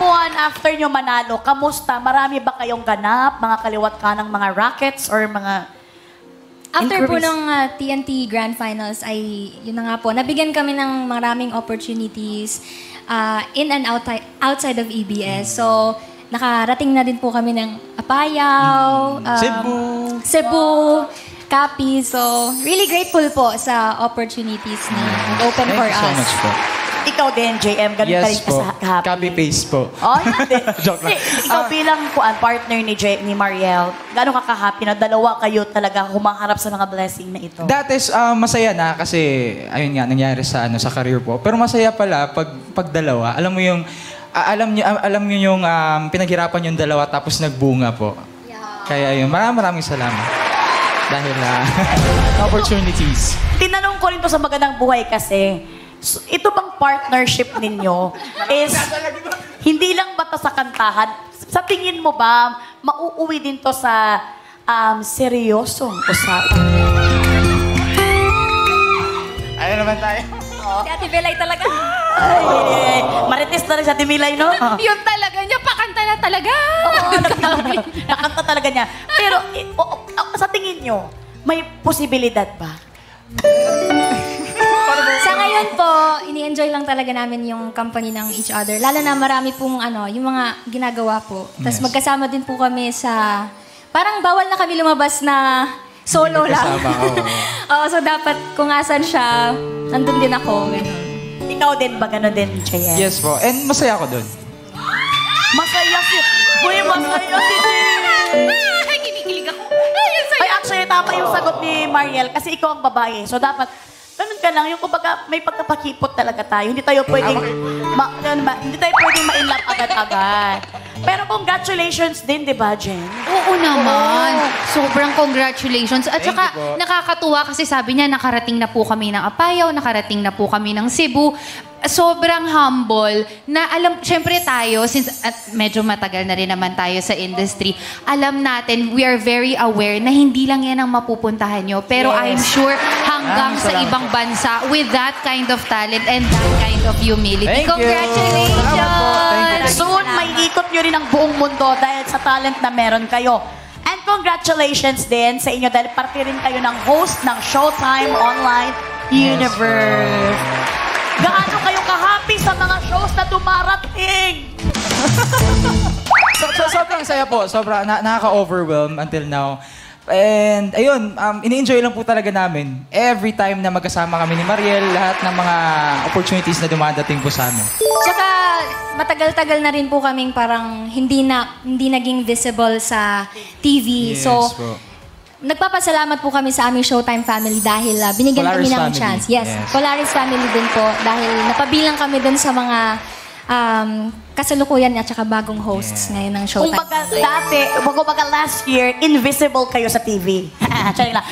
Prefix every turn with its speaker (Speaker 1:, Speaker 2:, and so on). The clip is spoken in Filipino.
Speaker 1: buwan after nyo manalo, kamusta? Marami ba kayong ganap? Mga kaliwat ka ng mga rackets or mga
Speaker 2: After po
Speaker 1: inquiries?
Speaker 2: ng TNT Grand Finals ay, yun na nga po, nabigyan kami ng maraming opportunities in and outside of EBS. So, nakarating na din po kami ng Apayao, Cebu, Capiz. So, really grateful po sa opportunities na nag-open for us.
Speaker 3: Thank you so much po.
Speaker 1: Ikaw din, JM, ganun ka rin
Speaker 3: Yes po.
Speaker 1: ka-happy.
Speaker 3: Copy-paste po.
Speaker 1: Oh, hindi.
Speaker 3: Joke lang.
Speaker 1: Ikaw bilang partner ni Mariel, gano'n ka-happy na dalawa kayo talaga humaharap sa mga blessing na ito?
Speaker 3: That is masaya na kasi ayun nga nangyari sa career po. Pero masaya pala pag dalawa. Alam mo yung alam niyo yung pinaghirapan yung dalawa tapos nagbunga po. Yeah. Kaya ayun, maraming salamat. Dahil opportunities.
Speaker 1: Tinanong ko rin to sa Magandang Buhay kasi, ito bang partnership ninyo is hindi lang bata sa kantahan? Sa tingin mo ba, mauuwi din to sa seryosong usapan?
Speaker 3: Ano naman tayo?
Speaker 2: Si Ate Belay talaga.
Speaker 1: Ay, marites na rin sa Timilay, no?
Speaker 4: Yun talaga niya, pakanta na talaga.
Speaker 1: Oo, nakanta talaga niya. Pero sa tingin nyo, may posibilidad ba?
Speaker 2: Sa ngayon po, ini-enjoy lang talaga namin yung company ng each other. Lalo na marami pong yung mga ginagawa po. Tapos
Speaker 3: Yes.
Speaker 2: magkasama din po kami sa... Parang bawal na kami lumabas na solo
Speaker 3: Hindi
Speaker 2: lang.
Speaker 3: magkasama, oo.
Speaker 2: Oo, so dapat kung asan siya, nandun din ako. Ganun.
Speaker 1: Ikaw din ba gano'n din, JM?
Speaker 3: Yes po. And masaya ako dun.
Speaker 1: Masaya si... Uy, masaya si
Speaker 4: Ay, kinikilig ako. Ay, ang saya.
Speaker 1: Ay, actually, tama yung sagot ni Mariel kasi ikaw ang babae. So, dapat, ganun ka lang. Yung kumbaga, may pagkapakipot talaga tayo. Hindi tayo pwedeng, hindi tayo pwedeng ma-inlove agad-agad. Pero congratulations din, di ba, Jen?
Speaker 4: Oo naman. Sobrang congratulations. At
Speaker 3: Thank
Speaker 4: saka,
Speaker 3: you po.
Speaker 4: nakakatuwa kasi sabi niya, nakarating na po kami ng Apayao, nakarating na po kami ng Cebu. Sobrang humble na alam, syempre tayo, since at medyo matagal na rin naman tayo sa industry, alam natin, we are very aware na hindi lang yan ang mapupuntahan nyo. Pero
Speaker 1: Yes.
Speaker 4: I'm sure hanggang sa
Speaker 3: Salamat.
Speaker 4: ibang bansa with that kind of talent and that kind of humility.
Speaker 3: Thank you.
Speaker 4: Congratulations!
Speaker 3: Salamat po. Thank you.
Speaker 1: Soon, may ikot nyo rin ang buong mundo dahil sa talent na meron kayo. And congratulations din sa inyo dahil parte rin kayo ng host ng Showtime Online Universe. Gaano kayo ka-happy sa mga shows na dumarating?
Speaker 3: Sobrang saya po. Nakaka-overwhelm until now. And ayun, ini-enjoy lang po talaga namin. Every time na magkasama kami ni Mariel, lahat ng mga opportunities na dumadating po sa amin.
Speaker 2: Tsaka, matagal-tagal na rin po kaming parang hindi naging visible sa TV.
Speaker 3: Yes
Speaker 2: So,
Speaker 3: po.
Speaker 2: nagpapasalamat po kami sa aming Showtime family dahil binigyan kami
Speaker 3: Polaris
Speaker 2: ng
Speaker 3: family.
Speaker 2: chance. Yes,
Speaker 3: Yes.
Speaker 2: Polaris family din po dahil napabilang kami dun sa mga kasalukuyan at saka bagong hosts ngayon ng Showtime.
Speaker 1: Kumbaga last year, invisible kayo sa TV. Sorry lang.